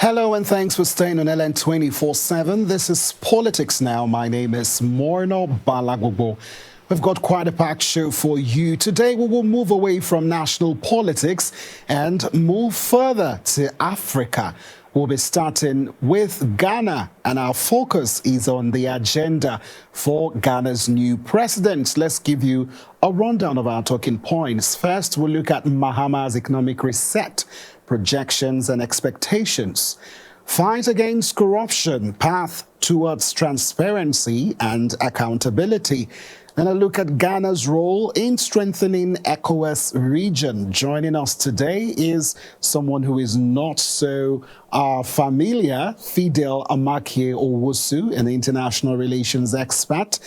Hello and thanks for staying on LN 24/7. This is Politics Now. My name is Morno Balagobo. We've got quite a packed show for you. Today we will move away from national politics and move further to Africa. We'll be starting with Ghana, and our focus is on the agenda for Ghana's new president. Let's give you a rundown of our talking points. First, we'll look at Mahamma's economic reset, projections and expectations. Fight against corruption, path towards transparency and accountability. Then a look at Ghana's role in strengthening ECOWAS region. Joining us today is someone who is not so familiar, Fidel Amakie Owusu, an international relations expert.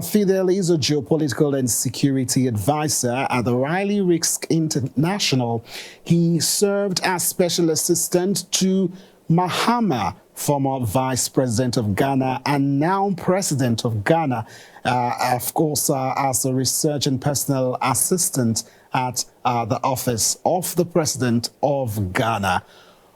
Fidel is a geopolitical and security advisor at the Riley Risk International. He served as special assistant to Mahamma, former Vice President of Ghana and now President of Ghana, of course, as a research and personal assistant at the Office of the President of Ghana.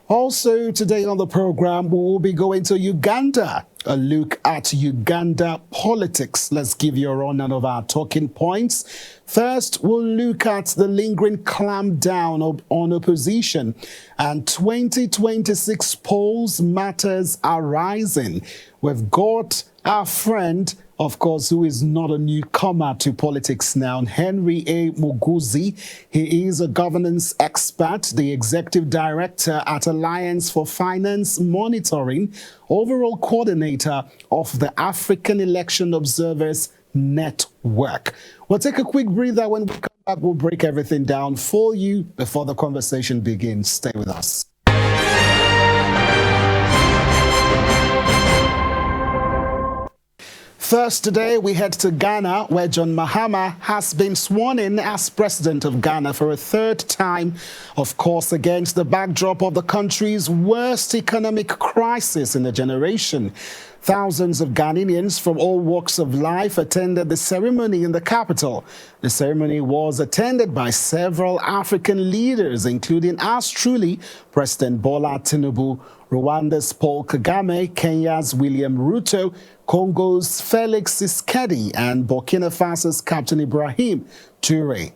Also today on the program, we will be going to Uganda, a look at Uganda politics. Let's give you a rundown of our talking points. First, we'll look at the lingering clampdown on opposition, and 2026 polls matters are rising. We've got our friend, of course, who is not a newcomer to politics now, Henry A. Muguzi. He is a governance expert, the executive director at Alliance for Finance Monitoring, overall coordinator of the African Election Observers Network. We'll take a quick breather. When we come back, we'll break everything down for you before the conversation begins. Stay with us. First today, we head to Ghana, where John Mahamma has been sworn in as president of Ghana for a third time, of course, against the backdrop of the country's worst economic crisis in a generation. Thousands of Ghanaians from all walks of life attended the ceremony in the capital. The ceremony was attended by several African leaders, including ours truly, President Bola Tinubu, Rwanda's Paul Kagame, Kenya's William Ruto, Congo's Felix Tshisekedi, and Burkina Faso's Captain Ibrahim Toure.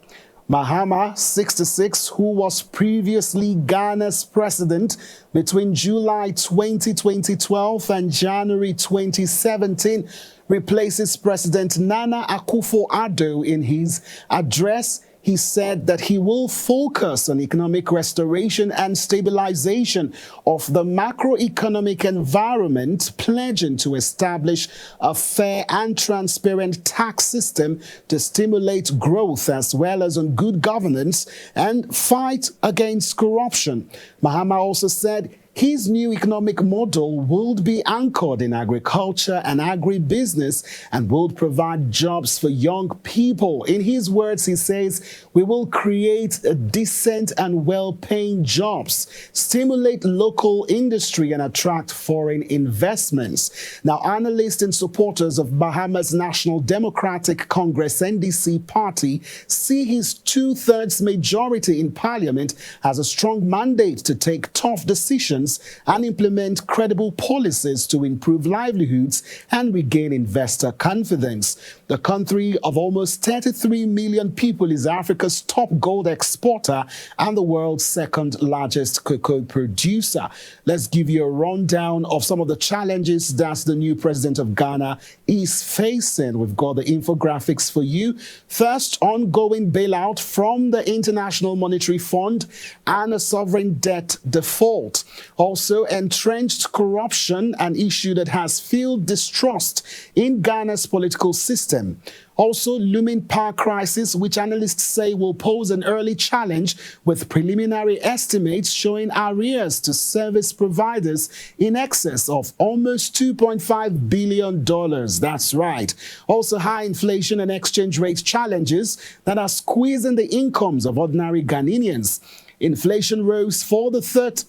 Mahamma, 66, who was previously Ghana's president between July 2012 and January 2017, replaces President Nana Akufo-Addo. In his address, he said that he will focus on economic restoration and stabilization of the macroeconomic environment, pledging to establish a fair and transparent tax system to stimulate growth as well as on good governance and fight against corruption. Mahamma also said his new economic model would be anchored in agriculture and agribusiness and would provide jobs for young people. In his words, he says, we will create decent and well-paying jobs, stimulate local industry and attract foreign investments. Now, analysts and supporters of Mahamma's National Democratic Congress NDC party see his two-thirds majority in parliament as a strong mandate to take tough decisions and implement credible policies to improve livelihoods and regain investor confidence. The country of almost 33 million people is Africa's top gold exporter and the world's second largest cocoa producer. Let's give you a rundown of some of the challenges that the new president of Ghana is facing. We've got the infographics for you. First, ongoing bailout from the International Monetary Fund and a sovereign debt default. Also, entrenched corruption, an issue that has fueled distrust in Ghana's political system. Also, looming power crisis, which analysts say will pose an early challenge, with preliminary estimates showing arrears to service providers in excess of almost $2.5 billion. That's right. Also, high inflation and exchange rate challenges that are squeezing the incomes of ordinary Ghanaians. Inflation rose for the third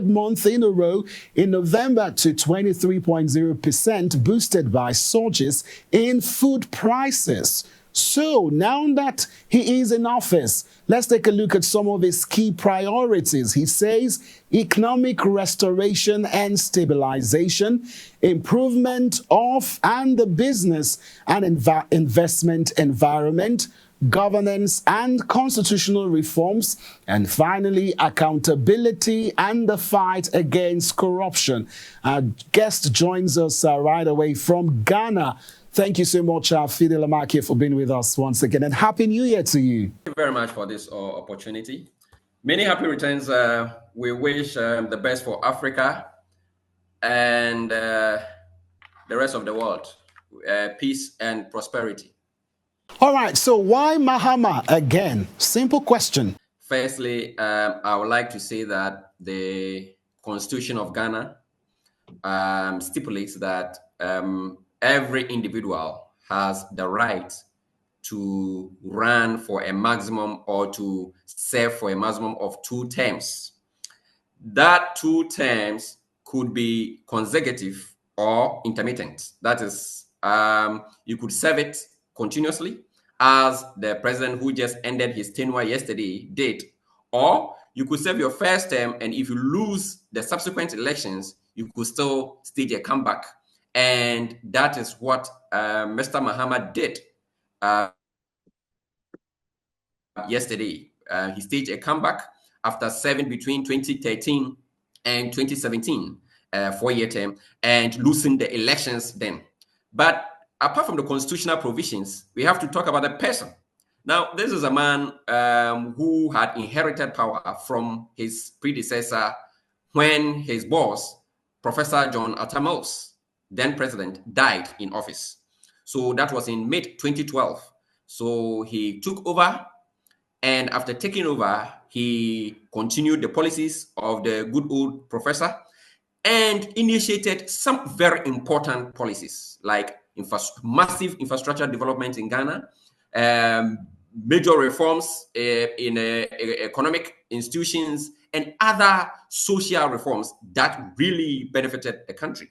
month in a row in November to 23.0%, boosted by surges in food prices. So now that he is in office, let's take a look at some of his key priorities. He says economic restoration and stabilization, improvement of and the business and investment environment, governance and constitutional reforms, and finally, accountability and the fight against corruption. Our guest joins us right away from Ghana. Thank you so much, Fidel Amaki, for being with us once again, and Happy New Year to you. Thank you very much for this opportunity. Many happy returns. We wish the best for Africa and the rest of the world. Peace and prosperity. All right, so why Mahamma again? Simple question. Firstly, I would like to say that the Constitution of Ghana stipulates that every individual has the right to run for a maximum or to serve for a maximum of 2 terms. That 2 terms could be consecutive or intermittent. That is, you could serve it continuously, as the president who just ended his tenure yesterday did, or you could serve your first term, and if you lose the subsequent elections, you could still stage a comeback. And that is what Mr. Mahamma did yesterday. He staged a comeback after serving between 2013 and 2017, 4-year term, and losing the elections then. But apart from the constitutional provisions, we have to talk about the person. Now, this is a man who had inherited power from his predecessor when his boss, Professor John Atta Mills, then president, died in office. So that was in mid-2012. So he took over, and after taking over, he continued the policies of the good old professor and initiated some very important policies like massive infrastructure development in Ghana, major reforms in economic institutions, and other social reforms that really benefited the country.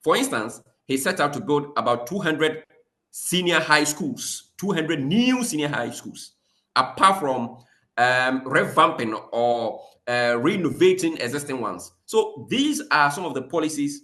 For instance, he set out to build about 200 senior high schools, 200 new senior high schools, apart from revamping or renovating existing ones. So these are some of the policies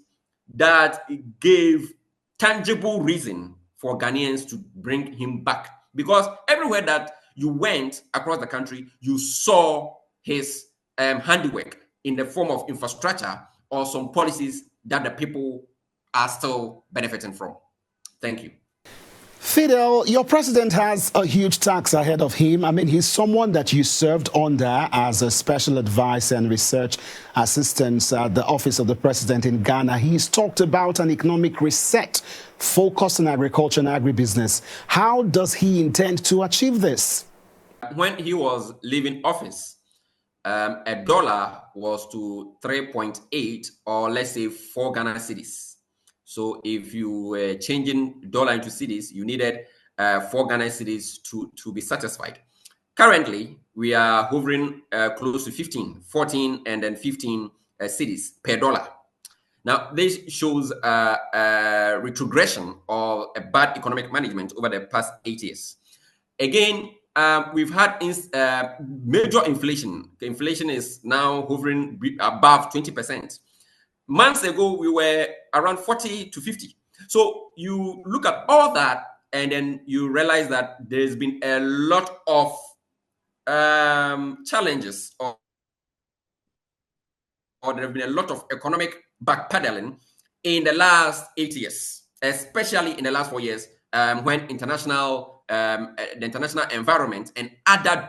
that gave tangible reason for Ghanaians to bring him back. Because everywhere that you went across the country, you saw his handiwork in the form of infrastructure or some policies that the people are still benefiting from. Thank you. Fidel, your president has a huge task ahead of him. I mean, he's someone that you served under as a special advisor and research assistant at the office of the president in Ghana. He's talked about an economic reset focused on agriculture and agribusiness. How does he intend to achieve this? When he was leaving office, a dollar was to 3.8, or let's say 4 Ghana cedis. So if you were changing dollar into cedis, you needed 4 Ghana cedis to be satisfied. Currently, we are hovering close to 15, 14, and then 15 cedis per dollar. Now, this shows a retrogression or a bad economic management over the past 8 years. Again, we've had major inflation. The inflation is now hovering above 20%. Months ago, we were around 40 to 50. So you look at all that, and then you realize that there's been a lot of challenges, or there have been a lot of economic backpedaling in the last 8 years, especially in the last 4 years, when the international environment and other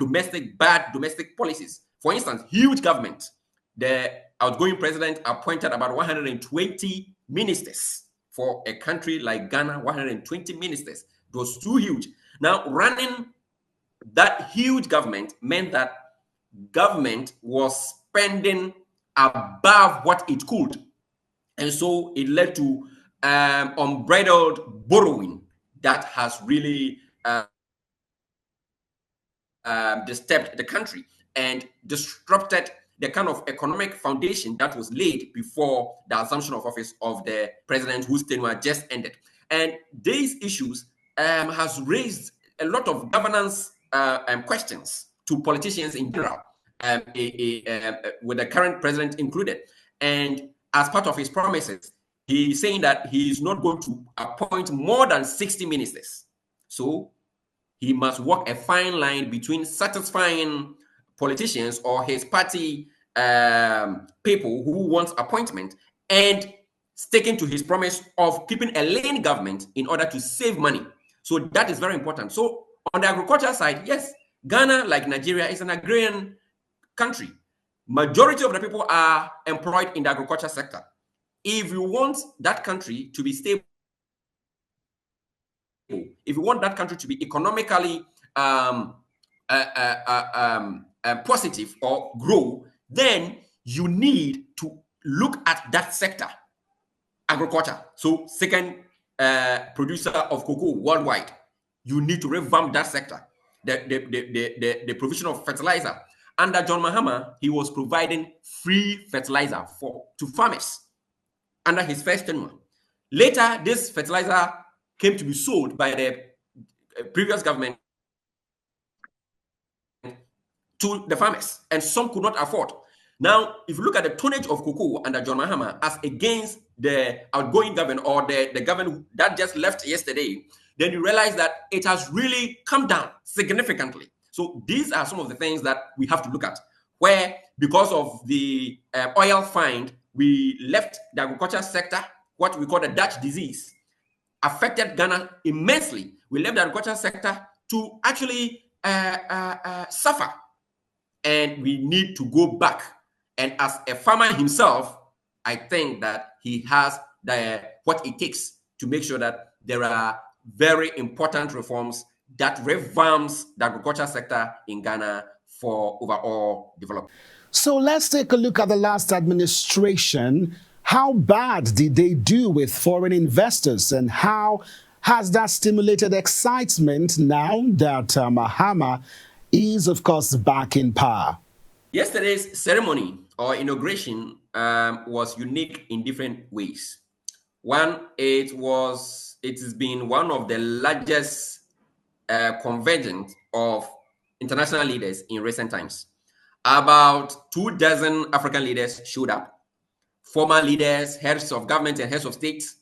bad domestic policies. For instance, huge government. The outgoing president appointed about 120 ministers for a country like Ghana. 120 ministers. It was too huge. Now, running that huge government meant that government was spending above what it could. And so it led to unbridled borrowing that has really disturbed the country and disrupted the kind of economic foundation that was laid before the assumption of office of the president whose tenure just ended. And these issues has raised a lot of governance questions to politicians in general, with the current president included. And as part of his promises, he's saying that he is not going to appoint more than 60 ministers. So he must walk a fine line between satisfying politicians or his party people who want appointment and sticking to his promise of keeping a lean government in order to save money. So that is very important. So on the agriculture side, yes, Ghana, like Nigeria, is an agrarian country. Majority of the people are employed in the agriculture sector. If you want that country to be stable, if you want that country to be economically positive or grow, then you need to look at that sector, agriculture. So second producer of cocoa worldwide, you need to revamp that sector. The provision of fertilizer. Under John Mahamma, he was providing free fertilizer to farmers under his first tenure. Later, this fertilizer came to be sold by the previous government to the farmers, and some could not afford. Now, if you look at the tonnage of cocoa under John Mahamma as against the outgoing government or the government that just left yesterday, then you realize that it has really come down significantly. So these are some of the things that we have to look at, where because of the oil find, we left the agriculture sector, what we call the Dutch disease, affected Ghana immensely. We left the agriculture sector to actually suffer. And we need to go back. And as a farmer himself, I think that he has what it takes to make sure that there are very important reforms that revamps the agriculture sector in Ghana for overall development. So let's take a look at the last administration. How bad did they do with foreign investors, and how has that stimulated excitement now that Mahamma is, of course, back in power? Yesterday's ceremony or inauguration was unique in different ways. One, it has been one of the largest convergence of international leaders in recent times. About 24 African leaders showed up. Former leaders, heads of government and heads of states,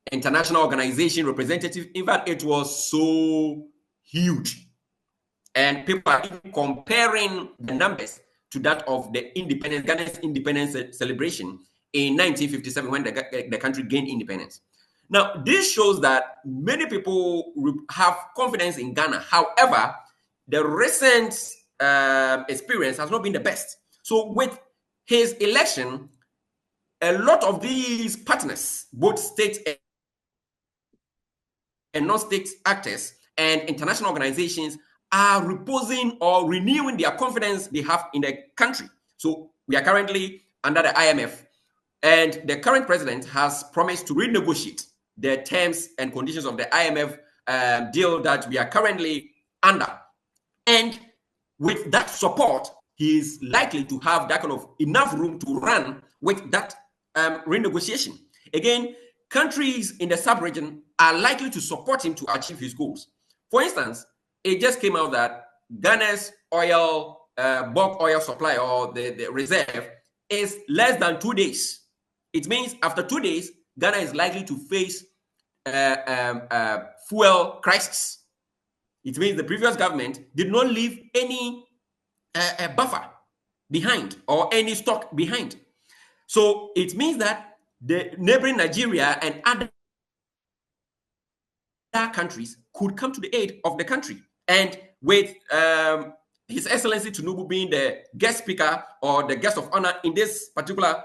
international organization representatives. In fact, it was so huge. And people are even comparing the numbers to that of the independence, Ghana's independence celebration in 1957 when the country gained independence. Now, this shows that many people have confidence in Ghana. However, the recent experience has not been the best. So with his election, a lot of these partners, both state and non-state actors and international organizations, are reposing or renewing their confidence they have in the country. So we are currently under the IMF, and the current president has promised to renegotiate the terms and conditions of the IMF deal that we are currently under. And with that support, he is likely to have that kind of enough room to run with that renegotiation. Again, countries in the sub-region are likely to support him to achieve his goals. For instance, it just came out that Ghana's oil, bulk oil supply or the reserve is less than 2 days. It means after 2 days, Ghana is likely to face fuel crisis. It means the previous government did not leave any buffer behind or any stock behind. So it means that the neighboring Nigeria and other countries could come to the aid of the country. And with His Excellency Tinubu being the guest speaker or the guest of honor in this particular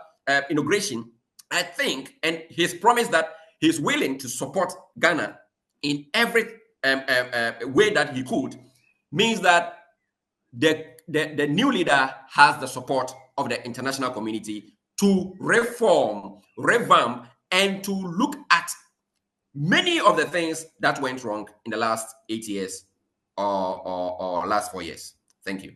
inauguration, I think, and his promise that he's willing to support Ghana in every way that he could, means that the new leader has the support of the international community to reform, revamp, and to look at many of the things that went wrong in the last 8 years or last 4 years. Thank you.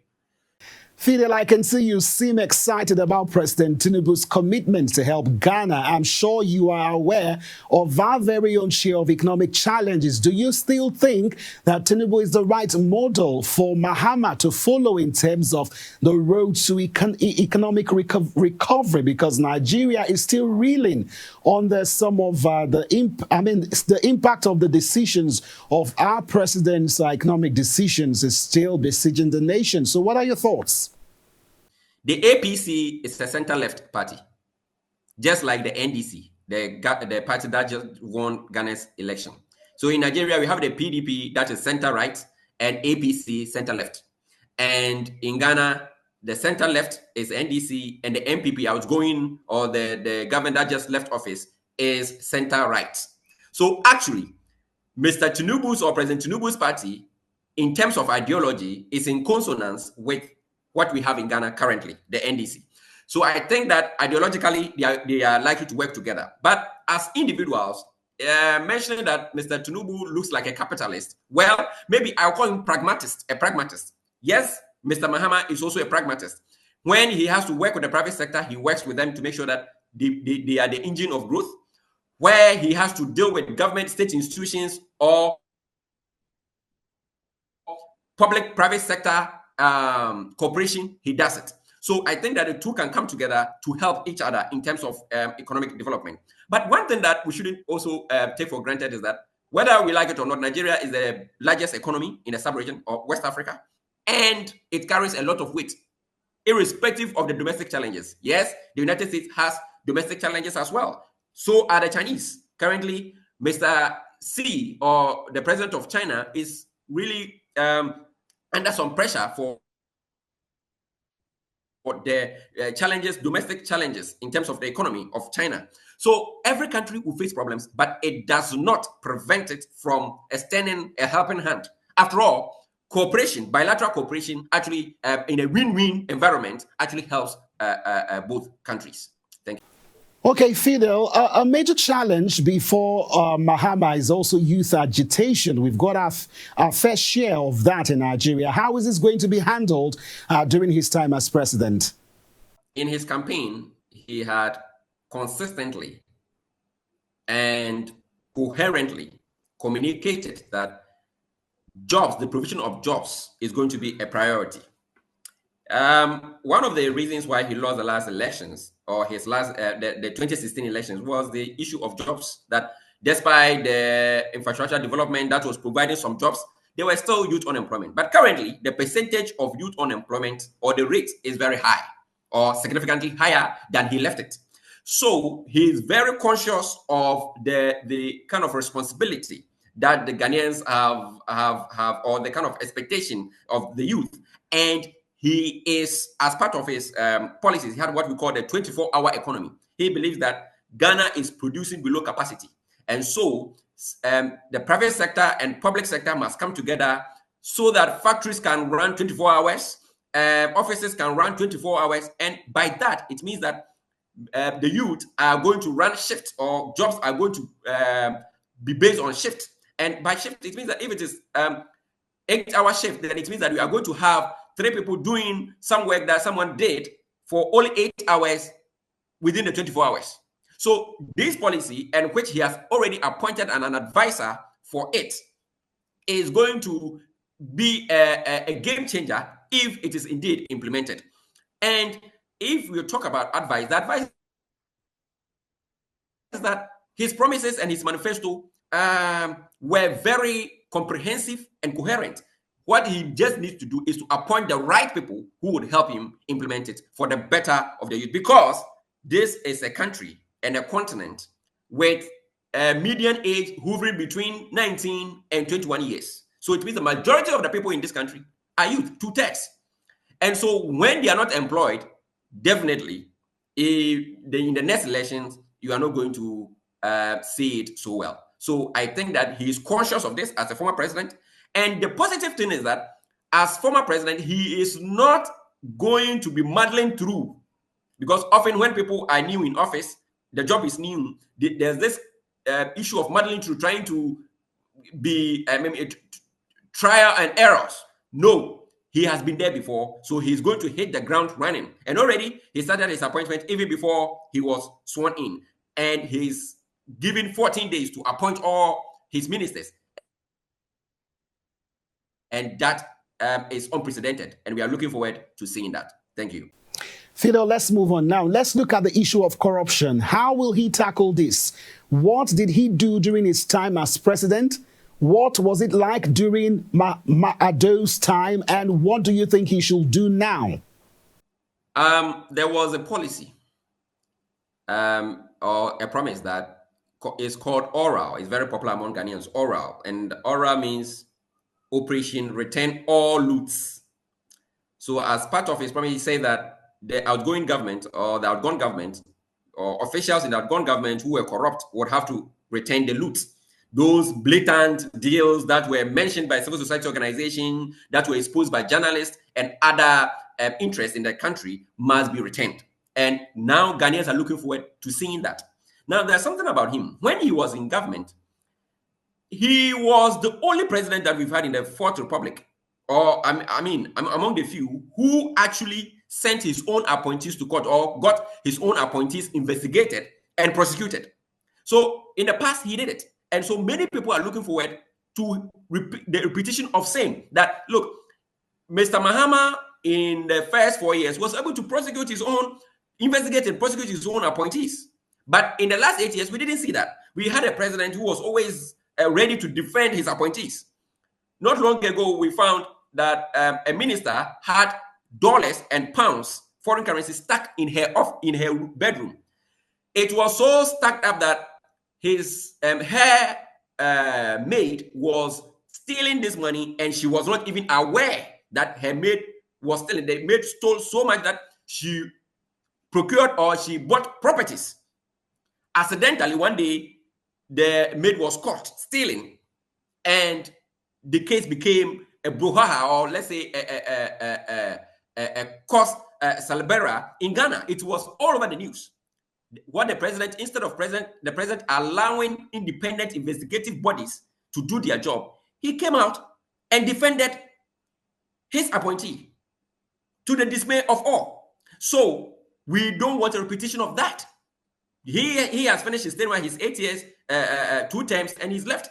Fidel, I can see you seem excited about President Tinubu's commitment to help Ghana. I'm sure you are aware of our very own share of economic challenges. Do you still think that Tinubu is the right model for Mahamma to follow in terms of the road to economic recovery? Because Nigeria is still reeling under some of the impact of the decisions of our president's economic decisions is still besieging the nation. So what are your thoughts? The APC is a center-left party, just like the NDC, the party that just won Ghana's election. So in Nigeria, we have the PDP, that is center-right, and APC, center-left. And in Ghana, the center-left is NDC, and the MPP, outgoing, or the government that just left office, is center-right. So actually, Mr. Tinubu's or President Tinubu's party, in terms of ideology, is in consonance with what we have in Ghana currently, the NDC. So I think that ideologically, they are likely to work together. But as individuals, mentioning that Mr. Tinubu looks like a capitalist, well, maybe I'll call him a pragmatist. Yes, Mr. Mahamma is also a pragmatist. When he has to work with the private sector, he works with them to make sure that they are the engine of growth. Where he has to deal with government, state institutions, or public-private sector cooperation, he does it. So I think that the two can come together to help each other in terms of economic development. But one thing that we shouldn't also take for granted is that whether we like it or not, Nigeria is the largest economy in the sub-region of West Africa, and it carries a lot of weight, irrespective of the domestic challenges. Yes, the United States has domestic challenges as well. So are the Chinese. Currently, Mr. Xi, or the president of China, is really under some pressure for the challenges, domestic challenges in terms of the economy of China. So every country will face problems, but it does not prevent it from extending a helping hand. After all, cooperation, bilateral cooperation, actually in a win-win environment, actually helps both countries. Thank you. Okay, Fidel, a major challenge before Mahamma is also youth agitation. We've got our fair share of that in Nigeria. How is this going to be handled during his time as president? In his campaign, he had consistently and coherently communicated that jobs, the provision of jobs, is going to be a priority. One of the reasons why he lost the last elections, or his last the 2016 elections, was the issue of jobs. That despite the infrastructure development that was providing some jobs, there were still youth unemployment. But currently, the percentage of youth unemployment, or the rate, is very high, or significantly higher than he left it. So he is very conscious of the kind of responsibility that the Ghanaians have, or the kind of expectation of the youth. And he is, as part of his policies, he had what we call the 24-hour economy. He believes that Ghana is producing below capacity. And so the private sector and public sector must come together so that factories can run 24 hours, offices can run 24 hours. And by that, it means that the youth are going to run shift, or jobs are going to be based on shift. And by shift, it means that if it is 8-hour shift, then it means that we are going to have 3 people doing some work that someone did for only 8 hours within the 24 hours. So this policy, and which he has already appointed an advisor for it, is going to be a game changer if it is indeed implemented. And if we talk about advice, the advice is that his promises and his manifesto were very comprehensive and coherent. What he just needs to do is to appoint the right people who would help him implement it for the better of the youth. Because this is a country and a continent with a median age hovering between 19 and 21 years. So it means the majority of the people in this country are youth, 2/3. And so when they are not employed, definitely in the next elections, you are not going to see it so well. So I think that he is conscious of this as a former president. And the positive thing is that as former president, he is not going to be muddling through, because often when people are new in office, the job is new, there's this issue of muddling through, trying to be trial and errors. No, he has been there before, so he's going to hit the ground running. And already he started his appointment even before he was sworn in. And he's given 14 days to appoint all his ministers. And that is unprecedented. And we are looking forward to seeing that. Thank you. Fidel, let's move on now. Let's look at the issue of corruption. How will he tackle this? What did he do during his time as president? What was it like during Ado's time? And what do you think he should do now? There was a policy or a promise that is called oral. It's very popular among Ghanaians, oral. And oral means Operation Return All Loots. So as part of his promise, he said that the outgoing government or the outgone government or officials in the outgone government who were corrupt would have to return the loot. Those blatant deals that were mentioned by civil society organizations, that were exposed by journalists and other interests in the country must be returned. And now Ghanaians are looking forward to seeing that. Now, there's something about him. When he was in government, he was the only president that we've had in the Fourth Republic, or I'm among the few who actually sent his own appointees to court or got his own appointees investigated and prosecuted. So in the past, he did it. And so many people are looking forward to the repetition of saying that, look, Mr. Mahamma in the first 4 years was able to prosecute his own, investigate and prosecute his own appointees. But in the last 8 years, we didn't see that. We had a president who was always ready to defend his appointees. Not long ago, we found that a minister had dollars and pounds, foreign currency, stuck in her bedroom. It was so stacked up that his her maid was stealing this money, and she was not even aware that her maid was stealing. The maid stole so much that she procured or she bought properties. Accidentally, one day, the maid was caught stealing, and the case became a brouhaha, or let's say a cause celebre in Ghana. It was all over the news. What the president, instead of the president allowing independent investigative bodies to do their job, he came out and defended his appointee to the dismay of all. So we don't want a repetition of that. He has finished his tenure, his 8 years, 2 terms, and he's left.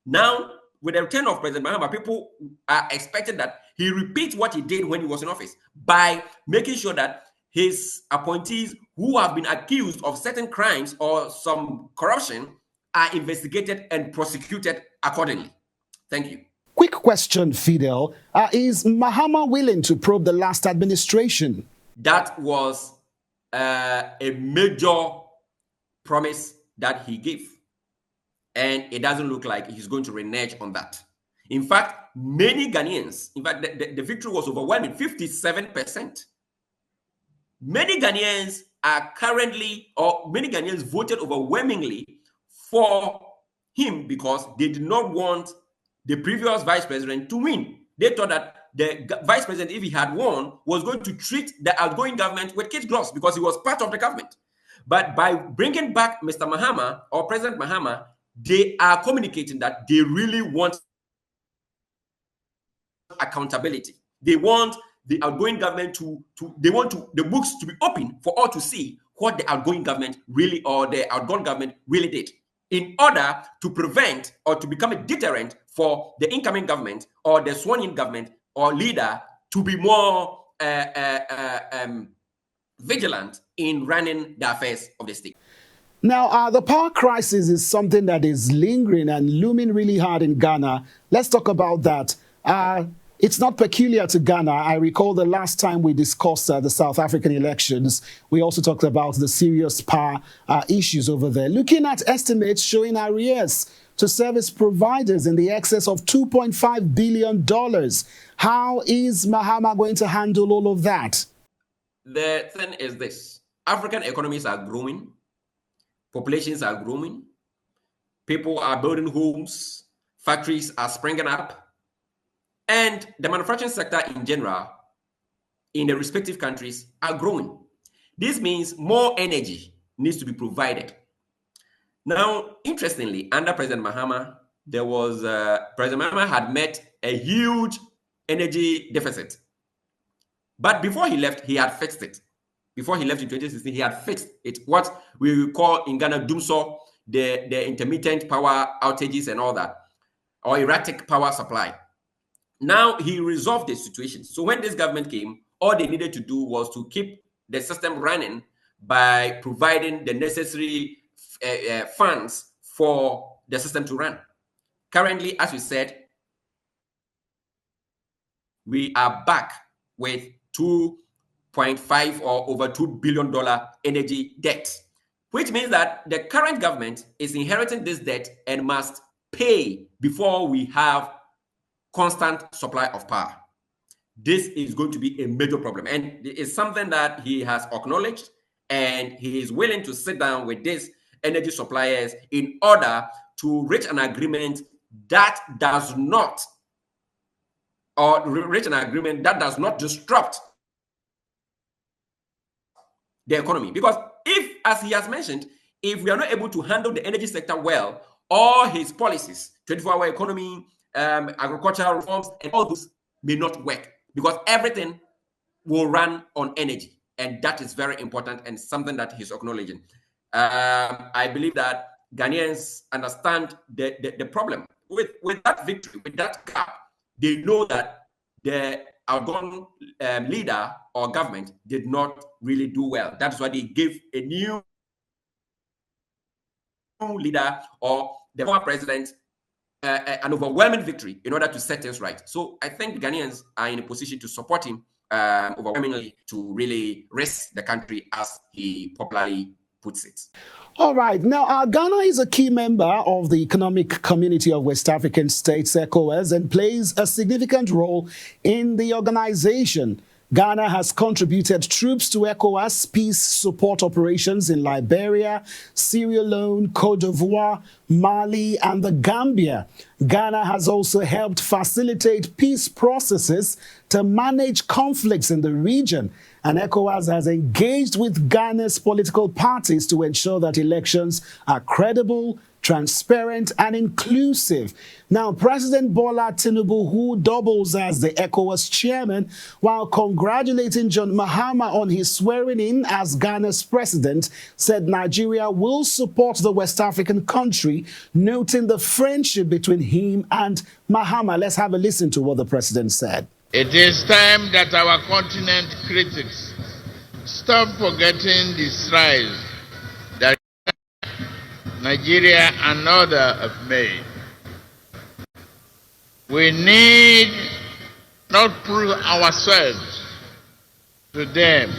Now, with the return of President Mahamma, people are expecting that he repeats what he did when he was in office by making sure that his appointees who have been accused of certain crimes or some corruption are investigated and prosecuted accordingly. Thank you. Quick question, Fidel. Is Mahamma willing to probe the last administration? That was a major promise that he gave. And it doesn't look like he's going to renege on that. In fact, many Ghanaians, in fact, the victory was overwhelming, 57%. Many Ghanaians are currently, or many Ghanaians voted overwhelmingly for him because they did not want the previous vice president to win. They thought that the vice president, if he had won, was going to treat the outgoing government with kid gloves because he was part of the government. But by bringing back Mr. Mahamma or President Mahamma, they are communicating that they really want accountability. They want the outgoing government the books to be open for all to see what the outgoing government really, or the outgoing government really did, in order to prevent or to become a deterrent for the incoming government or the sworn-in government or leader to be more vigilant in running the affairs of the state. Now, the power crisis is something that is lingering and looming really hard in Ghana. Let's talk about that. It's not peculiar to Ghana. I recall the last time we discussed the South African elections, we also talked about the serious power issues over there. Looking at estimates showing arrears to service providers in the excess of $2.5 billion. How is Mahamma going to handle all of that? The thing is this: African economies are growing, populations are growing, people are building homes, factories are springing up, and the manufacturing sector in general in the respective countries are growing. This means more energy needs to be provided. Now, interestingly, under President Mahamma, President Mahamma had met a huge energy deficit But before he left, he had fixed it. Before he left in 2016, he had fixed it. What we call in Ghana doomsaw, the intermittent power outages and all that, or erratic power supply. Now he resolved the situation. So when this government came, all they needed to do was to keep the system running by providing the necessary funds for the system to run. Currently, as we said, we are back with $2.5 or over $2 billion energy debt, which means that the current government is inheriting this debt and must pay before we have constant supply of power. This is going to be a major problem, and it's something that he has acknowledged, and he is willing to sit down with these energy suppliers in order to reach an agreement that does not, disrupt the economy. Because if, as he has mentioned, if we are not able to handle the energy sector well, all his policies, 24-hour economy, agricultural reforms, and all those may not work, because everything will run on energy. And that is very important and something that he's acknowledging. I believe that Ghanaians understand the problem. With that victory, with that gap, they know that the outgone leader or government did not really do well. That's why they gave a new leader or the former president an overwhelming victory in order to set things right. So I think the Ghanaians are in a position to support him overwhelmingly to really rest the country, as he popularly puts it. All right. Now, Ghana is a key member of the Economic Community of West African States, ECOWAS, and plays a significant role in the organization. Ghana has contributed troops to ECOWAS peace support operations in Liberia, Sierra Leone, Cote d'Ivoire, Mali, and the Gambia. Ghana has also helped facilitate peace processes to manage conflicts in the region, and ECOWAS has engaged with Ghana's political parties to ensure that elections are credible, transparent, and inclusive. Now, President Bola Tinubu, who doubles as the ECOWAS chairman, while congratulating John Mahamma on his swearing-in as Ghana's president, said Nigeria will support the West African country, noting the friendship between him and Mahamma. Let's have a listen to what the president said. It is time that our continent critics stop forgetting the strides that Nigeria and others have made. We need not prove ourselves to them.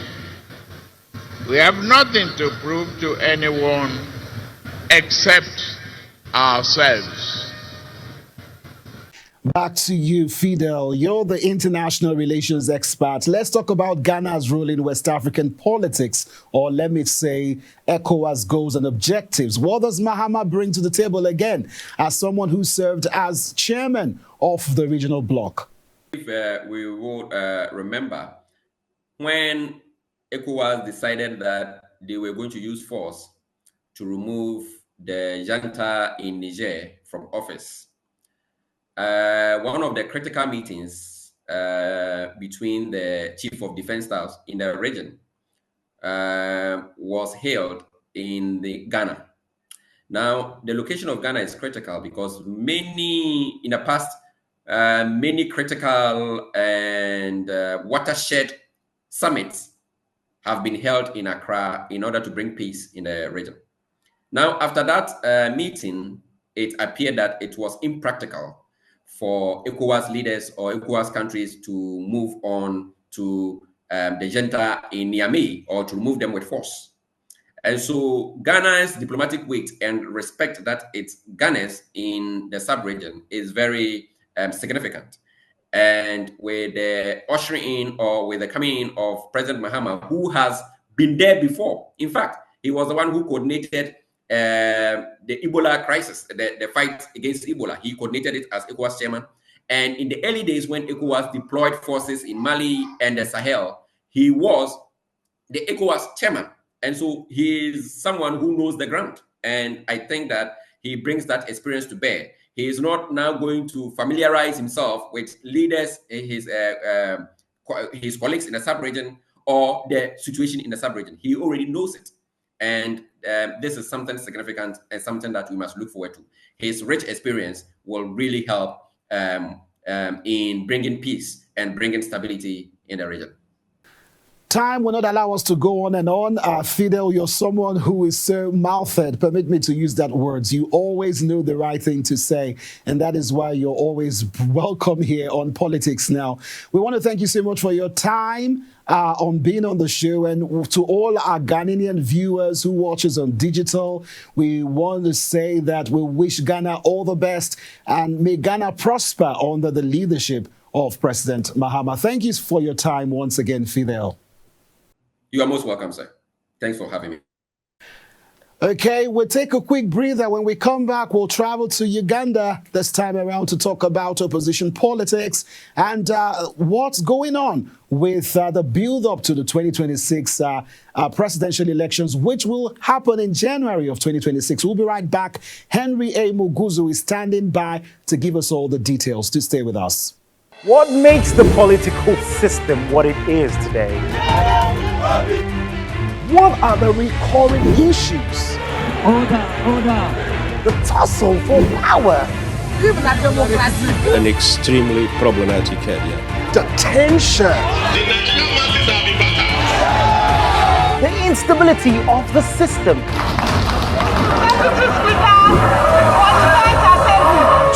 We have nothing to prove to anyone except ourselves. Back to you, Fidel. You're the international relations expert. Let's talk about Ghana's role in West African politics, or let me say ECOWAS goals and objectives. What does Mahamma bring to the table again as someone who served as chairman of the regional bloc? If we would remember, when ECOWAS decided that they were going to use force to remove the junta in Niger from office, one of the critical meetings between the chief of defense staffs in the region was held in Ghana. Now, the location of Ghana is critical because in the past, many critical and watershed summits have been held in Accra in order to bring peace in the region. Now, after that meeting, it appeared that it was impractical for ECOWAS leaders or ECOWAS countries to move on to the junta in Niamey or to remove them with force. And so Ghana's diplomatic weight and respect that it garners in the sub-region is very significant. And with the ushering in or with the coming in of President Mahamma, who has been there before. In fact, he was the one who coordinated the Ebola crisis, the fight against Ebola. He coordinated it as ECOWAS chairman. And in the early days when ECOWAS deployed forces in Mali and the Sahel, he was the ECOWAS chairman. And so he is someone who knows the ground. And I think that he brings that experience to bear. He is not now going to familiarize himself with leaders, his his colleagues in the sub-region or the situation in the sub-region. He already knows it. And this is something significant and something that we must look forward to. His rich experience will really help in bringing peace and bringing stability in the region. Time will not allow us to go on and on. Fidel, you're someone who is so mouthed. Permit me to use that word. You always know the right thing to say, and that is why you're always welcome here on Politics Now. We want to thank you so much for your time on being on the show, and to all our Ghanaian viewers who watch us on digital, we want to say that we wish Ghana all the best, and may Ghana prosper under the leadership of President Mahamma. Thank you for your time once again, Fidel. You are most welcome, sir. Thanks for having me. Okay, we'll take a quick breather. When we come back, we'll travel to Uganda this time around to talk about opposition politics and what's going on with the build-up to the 2026 presidential elections, which will happen in January of 2026. We'll be right back. Henry A. Muguzu is standing by to give us all the details. To stay with us. What makes the political system what it is today? What are the recurring issues? Order. The tussle for power. An extremely problematic area. The tension. The instability of the system.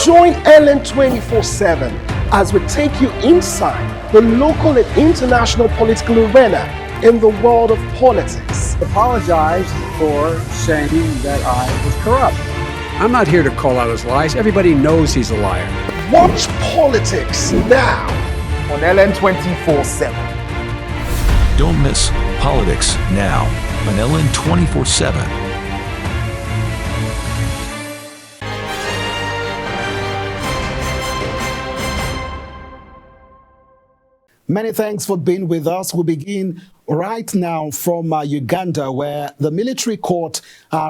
Join Ellen 24/7 as we take you inside the local and international political arena in the world of politics. Apologize for saying that I was corrupt. I'm not here to call out his lies. Everybody knows he's a liar. Watch Politics Now on Ellen 24/7. Don't miss Politics Now on Ellen 24/7. Many thanks for being with us. We'll begin right now from Uganda, where the military court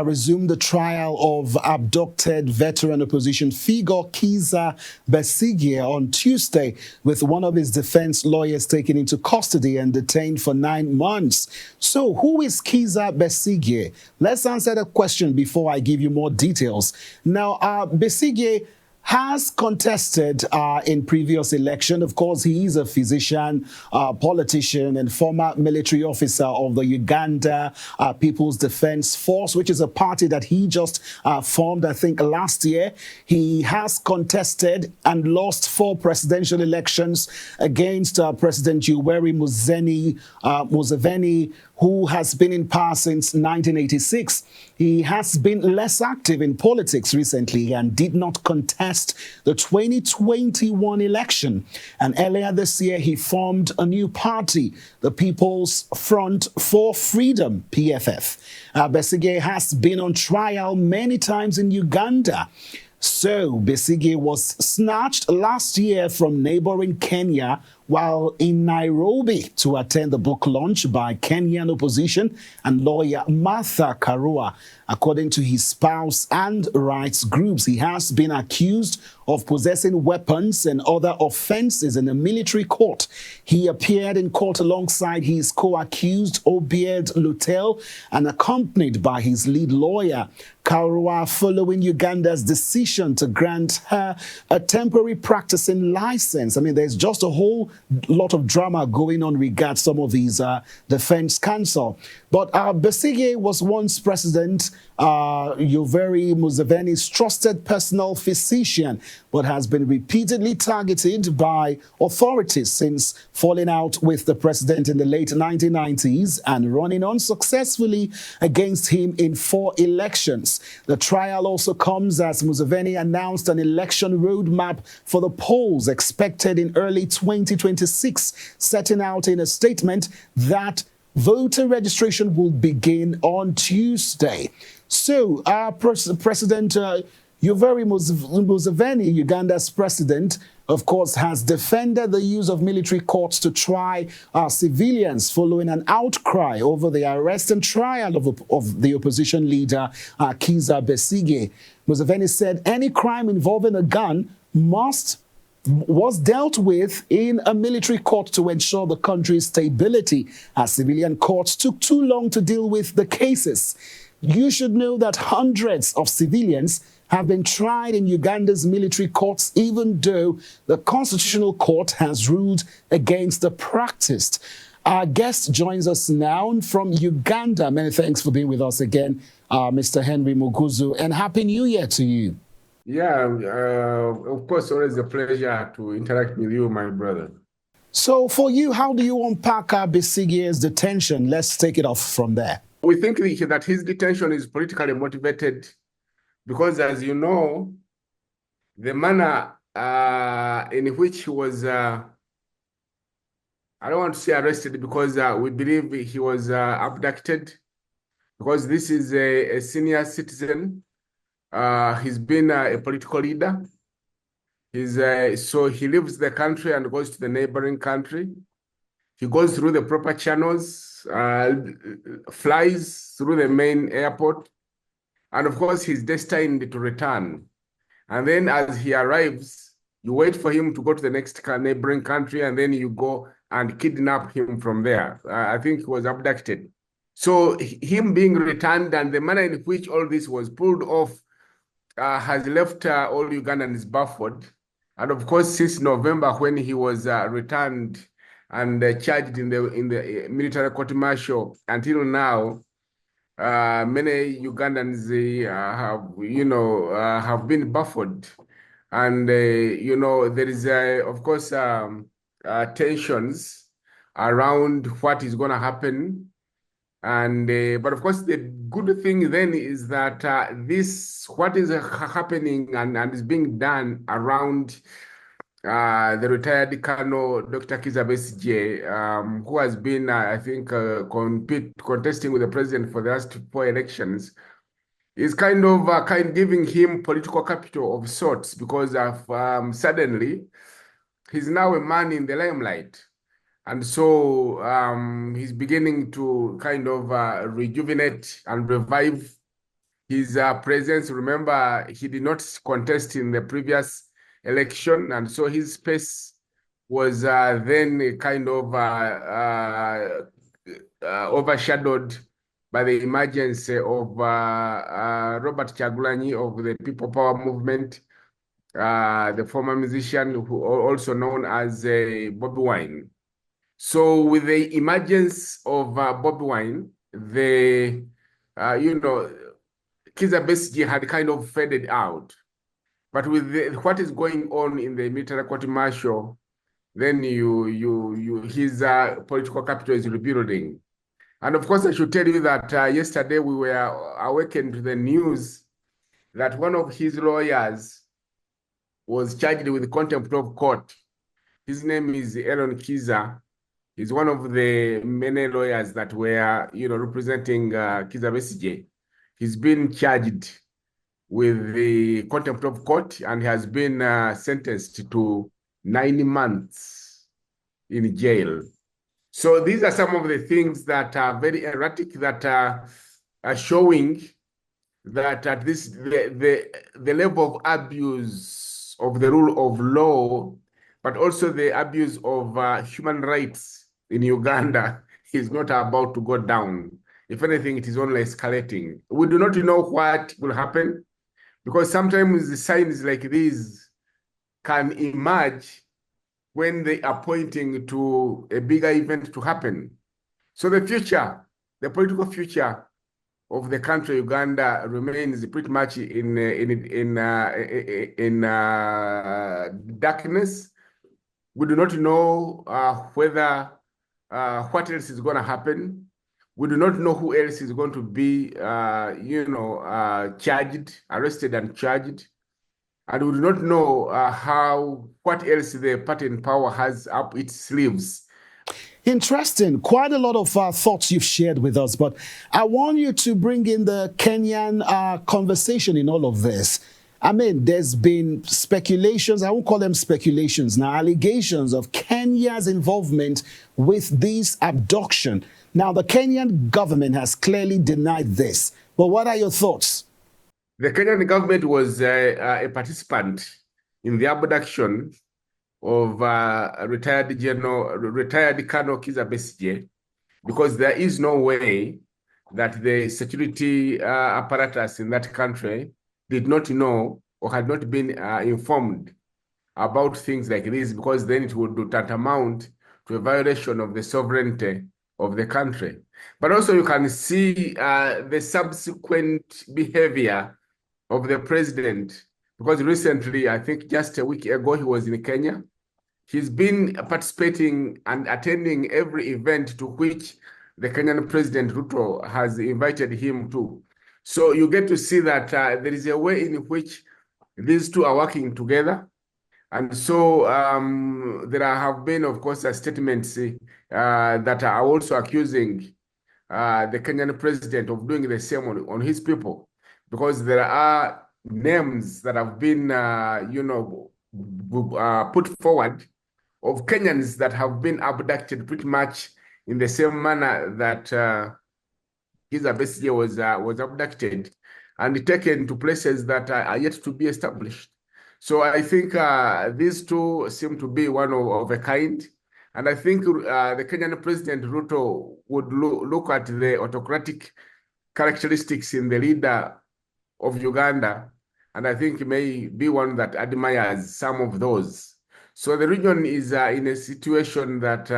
resumed the trial of abducted veteran opposition figure Kizza Besigye on Tuesday, with one of his defense lawyers taken into custody and detained for 9 months. So who is Kizza Besigye? Let's answer the question before I give you more details. Now, Besigye has contested in previous election. Of course, he is a physician, politician, and former military officer of the Uganda People's Defense Force, which is a party that he just formed, I think, last year. He has contested and lost 4 presidential elections against President Yoweri Museveni, who has been in power since 1986. He has been less active in politics recently and did not contest the 2021 election. And earlier this year, he formed a new party, the People's Front for Freedom, PFF. Besigye has been on trial many times in Uganda. So Besigye was snatched last year from neighboring Kenya while in Nairobi to attend the book launch by Kenyan opposition and lawyer Martha Karua. According to his spouse and rights groups, he has been accused of possessing weapons and other offenses in a military court. He appeared in court alongside his co-accused Obied Lutel and accompanied by his lead lawyer Karua, following Uganda's decision to grant her a temporary practicing license. I mean, there's just a whole lot of drama going on regarding some of these defense counsel. But Besigye was once President Yoweri Museveni's trusted personal physician, but has been repeatedly targeted by authorities since falling out with the president in the late 1990s and running unsuccessfully against him in 4 elections. The trial also comes as Museveni announced an election roadmap for the polls expected in early 2026, setting out in a statement that voter registration will begin on Tuesday. So, President Yoweri Museveni, Uganda's president, of course, has defended the use of military courts to try civilians following an outcry over the arrest and trial of the opposition leader, Kizza Besigye. Museveni said any crime involving a gun must was dealt with in a military court to ensure the country's stability, as civilian courts took too long to deal with the cases. You should know that hundreds of civilians have been tried in Uganda's military courts, even though the Constitutional Court has ruled against the practice. Our guest joins us now from Uganda. Many thanks for being with us again, Mr. Henry Muguzu, and Happy New Year to you. Yeah, of course, always a pleasure to interact with you, my brother. So for you, how do you unpack Besigye's detention? Let's take it off from there. We think that his detention is politically motivated because, as you know, the manner in which he was, I don't want to say arrested because we believe he was abducted, because this is a senior citizen. He's been a political leader. So he leaves the country and goes to the neighboring country. He goes through the proper channels, flies through the main airport, and of course he's destined to return. And then as he arrives, you wait for him to go to the next neighboring country, and then you go and kidnap him from there. I think he was abducted. So him being returned and the manner in which all this was pulled off has left all Ugandans baffled. And of course, since November, when he was returned and charged in the military court martial, until now, many Ugandans have been baffled. And there is of course tensions around what is going to happen. And but of course, the good thing then is that what is happening and is being done around the retired Colonel Dr. Kizza Besigye, who has been, I think, contesting with the president for the last 4 elections, is kind of giving him political capital of sorts, because suddenly he's now a man in the limelight. And so he's beginning to kind of rejuvenate and revive his presence. Remember, he did not contest in the previous election, and so his space was then kind of overshadowed by the emergence of Robert Kyagulanyi of the People Power Movement, the former musician who also known as Bobi Wine. So with the emergence of Bobi Wine, Kizza Besigye had kind of faded out. But with what is going on in the military court martial, then his political capital is rebuilding. And of course, I should tell you that yesterday we were awakened to the news that one of his lawyers was charged with contempt of court. His name is Aaron Kizza. He's one of the many lawyers that were, representing Kizza Besigye. He's been charged with the contempt of court and has been sentenced to 9 months in jail. So these are some of the things that are very erratic, that are showing that at this the level of abuse of the rule of law, but also the abuse of human rights in Uganda is not about to go down. If anything, it is only escalating. We do not know what will happen, because sometimes the signs like these can emerge when they are pointing to a bigger event to happen. So the future, the political future of the country Uganda remains pretty much in darkness. We do not know whether what else is going to happen. We do not know who else is going to be, charged, arrested and charged. And we do not know what else the party in power has up its sleeves. Interesting. Quite a lot of thoughts you've shared with us, but I want you to bring in the Kenyan conversation in all of this. I mean, there's been speculations, I won't call them speculations now, allegations of Kenya's involvement with this abduction. Now, the Kenyan government has clearly denied this, but what are your thoughts? The Kenyan government was a participant in the abduction, of retired Colonel Kizza Besigye, because there is no way that the security apparatus in that country did not know or had not been informed about things like this, because then it would tantamount to a violation of the sovereignty of the country. But also you can see the subsequent behavior of the president, because recently, I think just a week ago, he was in Kenya. He's been participating and attending every event to which the Kenyan President Ruto has invited him to. So you get to see that there is a way in which these two are working together. And so there have been, of course, statements that are also accusing the Kenyan president of doing the same on his people, because there are names that have been, put forward of Kenyans that have been abducted pretty much in the same manner that Kizza Besigye was abducted and taken to places that are yet to be established. So I think these two seem to be one of a kind. And I think the Kenyan President Ruto would look at the autocratic characteristics in the leader of Uganda, and I think may be one that admires some of those. So the region is in a situation that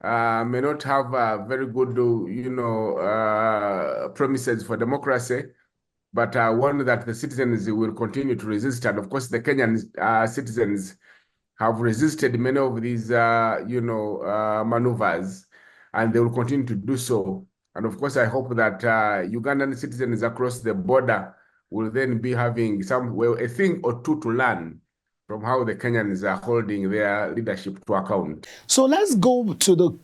may not have very good, promises for democracy, but one that the citizens will continue to resist. And of course, the Kenyan citizens have resisted many of these, maneuvers, and they will continue to do so. And of course, I hope that Ugandan citizens across the border will then be having a thing or two to learn from how the Kenyans are holding their leadership to account. So let's go to the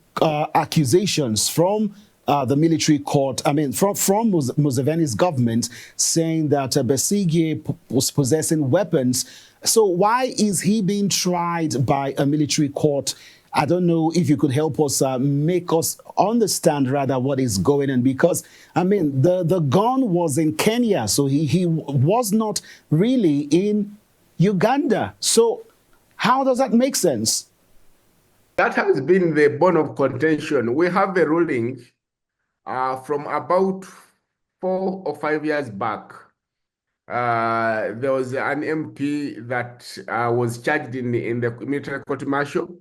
accusations from the military court, from Museveni's government, saying that Besigye was possessing weapons. So why is he being tried by a military court? I don't know if you could help us, make us understand rather what is going on, because, the gun was in Kenya, so he was not really in Uganda. So how does that make sense? That has been the bone of contention. We have a ruling from about 4 or 5 years back. There was an MP that was charged in the military court martial,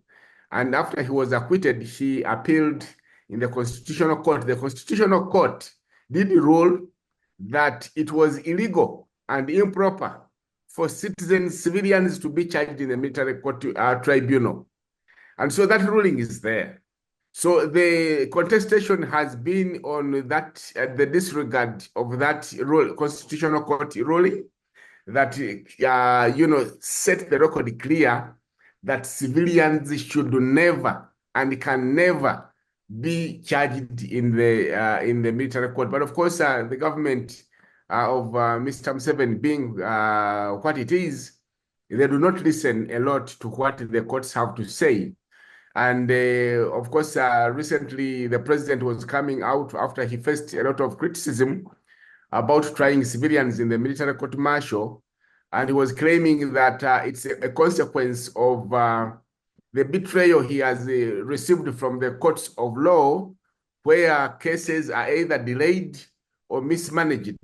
and after he was acquitted, he appealed in the Constitutional Court. The Constitutional Court did rule that it was illegal and improper for civilians to be charged in the military court tribunal. And so that ruling is there. So the contestation has been on that, the disregard of that Constitutional Court ruling that, set the record clear that civilians should never and can never be charged in the military court. But of course, the government of Mr. Museveni being what it is, they do not listen a lot to what the courts have to say. And of course, recently the president was coming out after he faced a lot of criticism about trying civilians in the military court martial, and he was claiming that it's a consequence of the betrayal he has received from the courts of law, where cases are either delayed or mismanaged.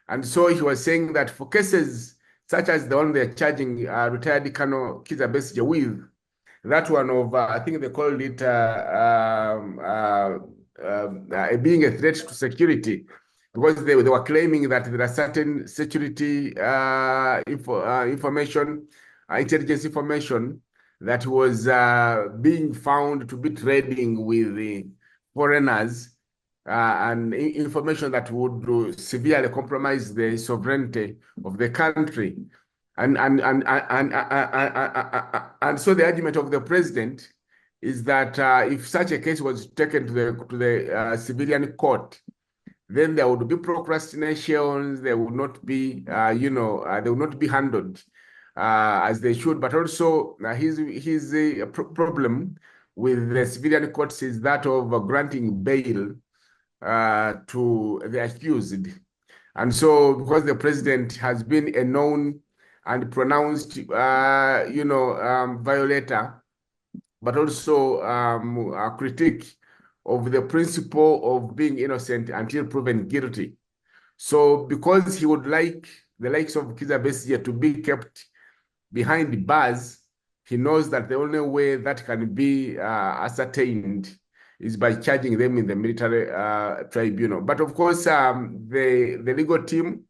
And so he was saying that for cases such as the one they're charging retired Colonel Kizza Besigye with, that one of, I think they called it being a threat to security, because they were claiming that there are certain security information, intelligence information that was being found to be trading with the foreigners, and information that would severely compromise the sovereignty of the country. And so the argument of the president is that if such a case was taken to the civilian court, then there would be procrastinations. They would not be, they would not be handled as they should. But also, his problem with the civilian courts is that of granting bail to the accused. And so, because the president has been a known and pronounced, violator, but also a critique of the principle of being innocent until proven guilty. So because he would like the likes of Kizza Besigye to be kept behind the bars, he knows that the only way that can be ascertained is by charging them in the military tribunal. But of course, the legal team,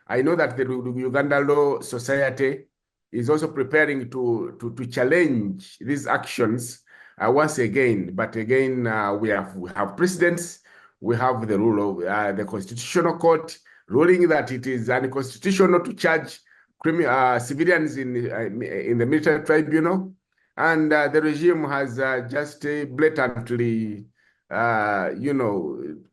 I know that the Uganda Law Society is also preparing to challenge these actions once again. But again, we have precedents. We have the rule of the Constitutional Court ruling that it is unconstitutional to charge civilians in the military tribunal, and the regime has just blatantly,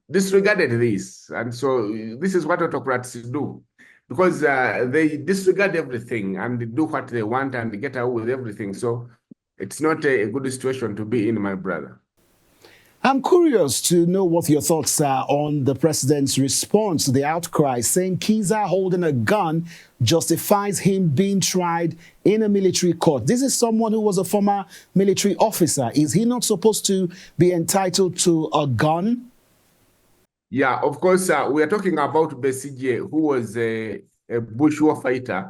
disregarded this. And so this is what autocrats do, because they disregard everything and they do what they want and get away with everything. So it's not a good situation to be in, my brother. I'm curious to know what your thoughts are on the president's response to the outcry, saying Kizza holding a gun justifies him being tried in a military court. This is someone who was a former military officer. Is he not supposed to be entitled to a gun? Yeah, of course, we are talking about Besigye, who was a bush war fighter.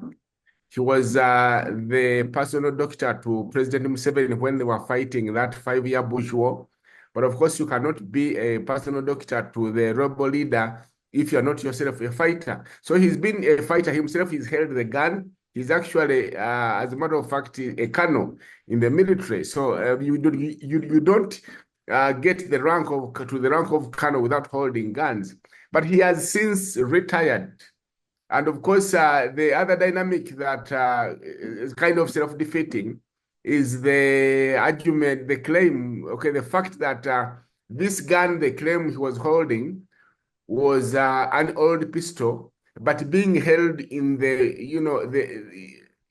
He was the personal doctor to President Museveni when they were fighting that 5-year bush war. But of course, you cannot be a personal doctor to the rebel leader if you're not yourself a fighter. So he's been a fighter himself. He's held the gun. He's actually, as a matter of fact, a colonel in the military. So you don't get the rank of colonel without holding guns. But he has since retired. And of course, the other dynamic that is kind of self-defeating is the argument, the claim, the fact that this gun, the claim he was holding, was an old pistol, but being held in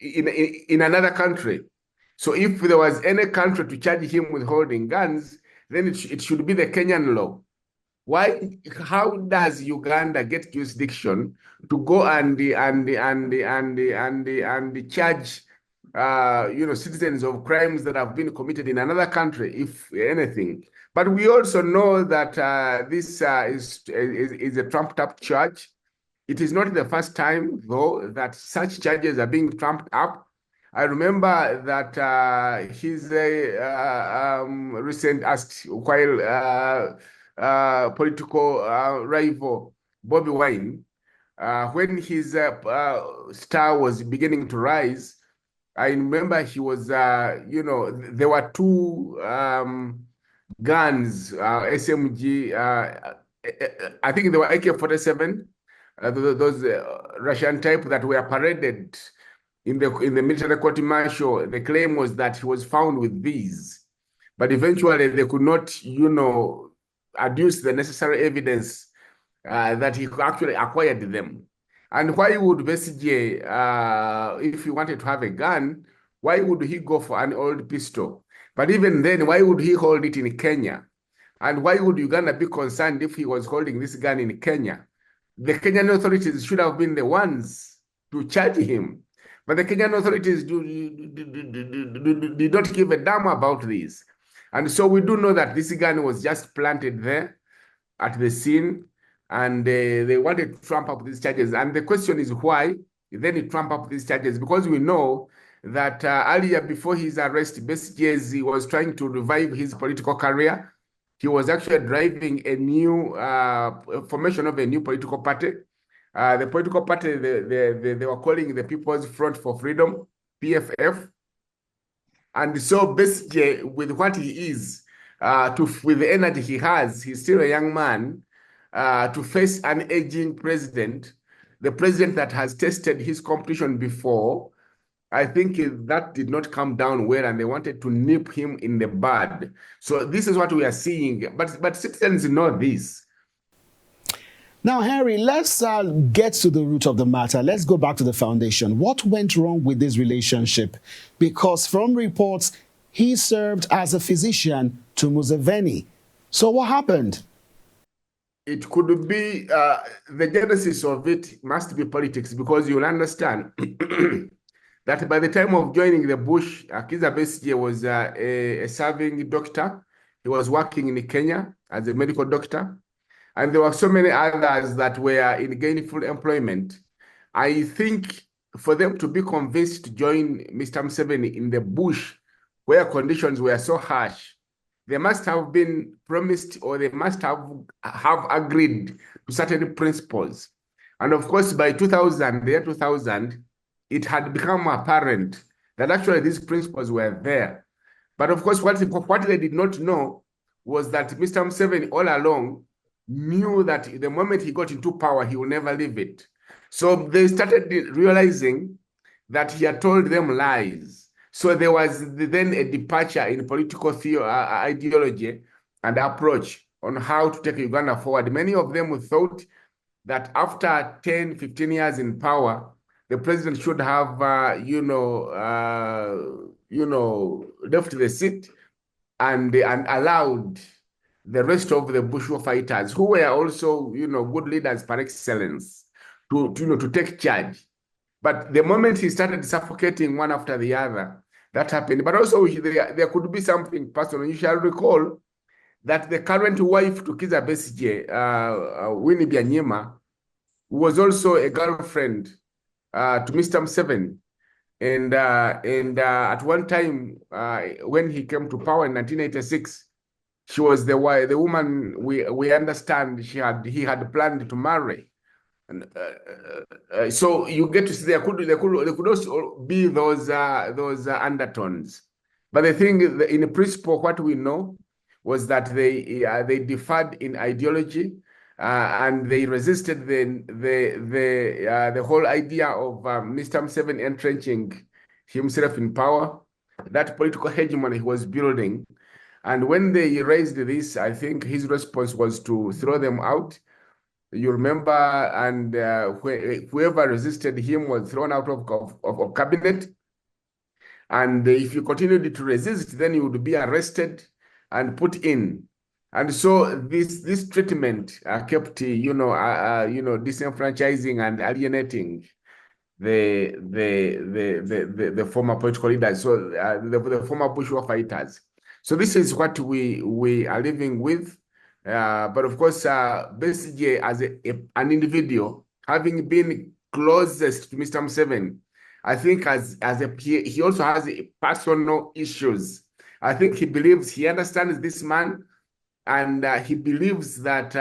in another country. So if there was any country to charge him with holding guns, then it should be the Kenyan law. Why? How does Uganda get jurisdiction to go and charge citizens of crimes that have been committed in another country, if anything? But we also know that this is a trumped-up charge. It is not the first time, though, that such charges are being trumped up. I remember that his recent while political rival Bobby Wine, when his star was beginning to rise, I remember he was, there were two guns, SMG, I think they were AK-47, those Russian type that were paraded in the military court martial. The claim was that he was found with these, but eventually they could not, adduce the necessary evidence that he actually acquired them. And why would Besigye, if he wanted to have a gun, why would he go for an old pistol? But even then, why would he hold it in Kenya? And why would Uganda be concerned if he was holding this gun in Kenya? The Kenyan authorities should have been the ones to charge him. But the Kenyan authorities did not give a damn about this. And so we do know that this gun was just planted there at the scene, and they wanted to trump up these charges. And the question is why then he trump up these charges? Because we know that earlier, before his arrest, Besigye, he was trying to revive his political career. He was actually driving a new formation of a new political party. The political party, they were calling the People's Front for Freedom, PFF. And so Besigye, with what he is, with the energy he has, he's still a young man, to face an aging president, the president that has tested his competition before. I think that did not come down well, and they wanted to nip him in the bud. So this is what we are seeing. But citizens know this. Now, Harry, let's get to the root of the matter. Let's go back to the foundation. What went wrong with this relationship? Because from reports, he served as a physician to Museveni. So what happened? It could be, the genesis of it must be politics, because you'll understand, that by the time of joining the bush, Kizza Besigye was a serving doctor. He was working in Kenya as a medical doctor. And there were so many others that were in gainful employment. I think for them to be convinced to join Mr. Museveni in the bush, where conditions were so harsh, they must have been promised, or they must have agreed to certain principles. And of course, by 2000, the year 2000, it had become apparent that actually these principles were there. But of course, what they did not know was that Mr. Museveni all along knew that the moment he got into power, he will never leave it. So they started realizing that he had told them lies. So there was then a departure in political ideology and approach on how to take Uganda forward. Many of them thought that after 10, 15 years in power, the president should have, left the seat and allowed the rest of the bushwa fighters, who were also, good leaders par excellence, to take charge. But the moment he started suffocating one after the other, that happened. But also there could be something personal. You shall recall that the current wife to Kizza Besigye, Winnie Byanyima, was also a girlfriend to Mr. Museveni. And at one time, when he came to power in 1986, she was the woman we understand he had planned to marry. And so you get to see there could also be those undertones. But the thing in principle, what we know was that they differed in ideology, and they resisted the whole idea of Mr. Museveni entrenching himself in power, that political hegemony he was building. And when they raised this, I think his response was to throw them out. You remember, and whoever resisted him was thrown out of cabinet. And if you continued to resist, then you would be arrested and put in. And so this treatment kept, disenfranchising and alienating the former political leaders, so the former bourgeois fighters. So this is what we are living with. But of course, Besigye as an individual, having been closest to Mr. Museveni, I think he also has personal issues. I think he understands this man, and he believes that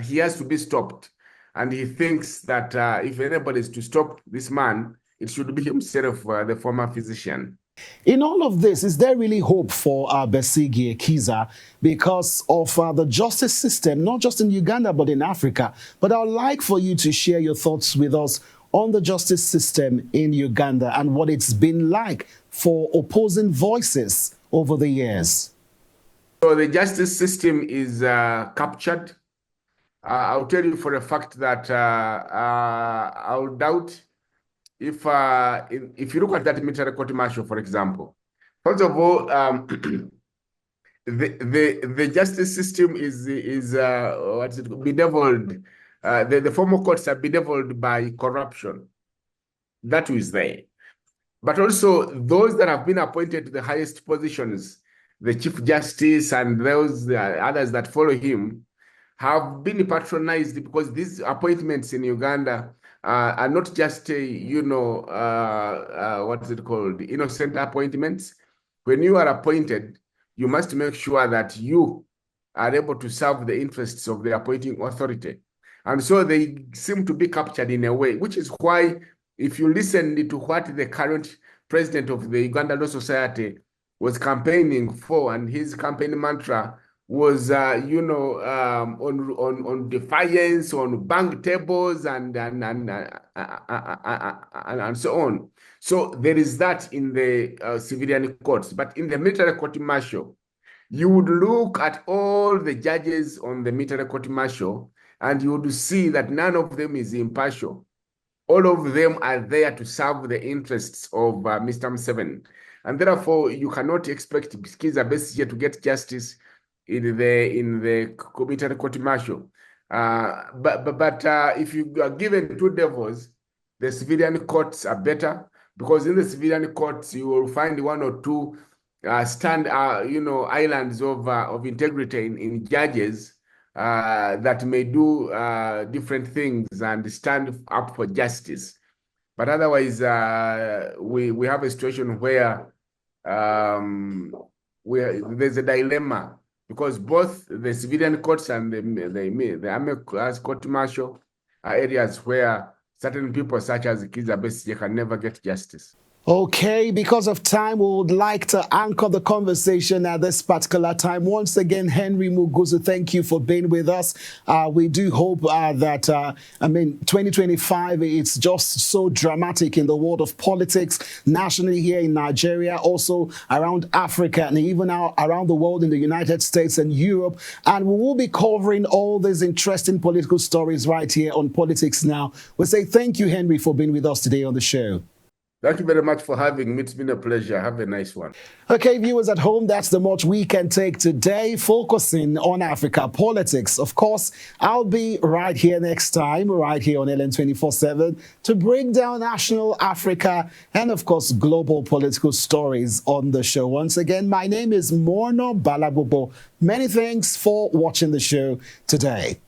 he has to be stopped. And he thinks that if anybody is to stop this man, it should be himself, the former physician. In all of this, is there really hope for Besigye, Kizza, because of the justice system, not just in Uganda, but in Africa? But I would like for you to share your thoughts with us on the justice system in Uganda and what it's been like for opposing voices over the years. So the justice system is captured. I'll tell you for a fact that I would doubt if you look at that military court martial, for example. First of all, the justice system is bedeviled. The former courts are bedeviled by corruption. That is there. But also those that have been appointed to the highest positions, the Chief Justice and those others that follow him, have been patronized, because these appointments in Uganda are not just, innocent appointments. When you are appointed, you must make sure that you are able to serve the interests of the appointing authority. And so they seem to be captured in a way, which is why if you listen to what the current president of the Uganda Law Society was campaigning for, and his campaign mantra was, on defiance, on bank tables, and so on. So there is that in the civilian courts, but in the military court martial, you would look at all the judges on the military court martial, and you would see that none of them is impartial. All of them are there to serve the interests of Mr. Museveni, and therefore you cannot expect Kizza Besigye to get justice in the military court martial. But if you are given two devils, the civilian courts are better, because in the civilian courts you will find one or two islands of integrity in judges that may do different things and stand up for justice. But otherwise, we have a situation where there's a dilemma, because both the civilian courts and the army class court martial are areas where certain people such as Kizza Besigye can never get justice. Okay, because of time, we would like to anchor the conversation at this particular time. Once again, Henry Muguzu, thank you for being with us. We do hope that, 2025, it's just so dramatic in the world of politics, nationally here in Nigeria, also around Africa, and even now around the world in the United States and Europe. And we will be covering all these interesting political stories right here on Politics Now. We say thank you, Henry, for being with us today on the show. Thank you very much for having me. It's been a pleasure. Have a nice one. Okay, viewers at home, that's the much we can take today, focusing on Africa politics. Of course, I'll be right here next time, right here on LN 24/7, to break down national, Africa, and of course, global political stories on the show. Once again, my name is Morno Balabubo. Many thanks for watching the show today.